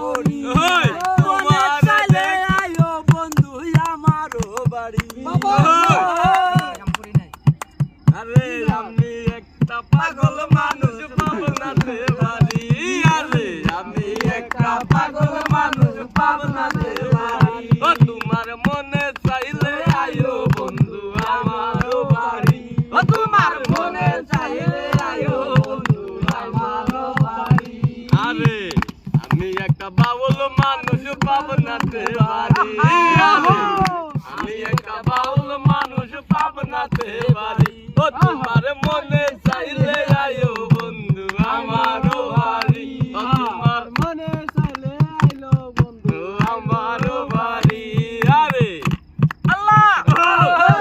করি তোমার চাইলে আয়ো বন্ধু আমারও বাড়ি আরে আমি একটা পাগল মানুষ পাবনাতে বাড়ি আরে আমি একটা পাগল মানুষ পাবনাতে বাড়ি ও তোমার মনে চাইলে আয়ো বন্ধু আমারও বাড়ি ও তোমার মনে চাইলে আয়ো বন্ধু আমারও বাড়ি আরে আমি একটা বাউল মানুষ পাবনাতে বাড়ি আমি একটা বাউল মানুষ পাবনাতে বাড়ি ও তোমার মনে চাইলে আয়ো বন্ধু আমারও বাড়ি ও তোমার মনে চাইলে আইলো বন্ধু আমারও বাড়ি আরে আল্লাহ আরে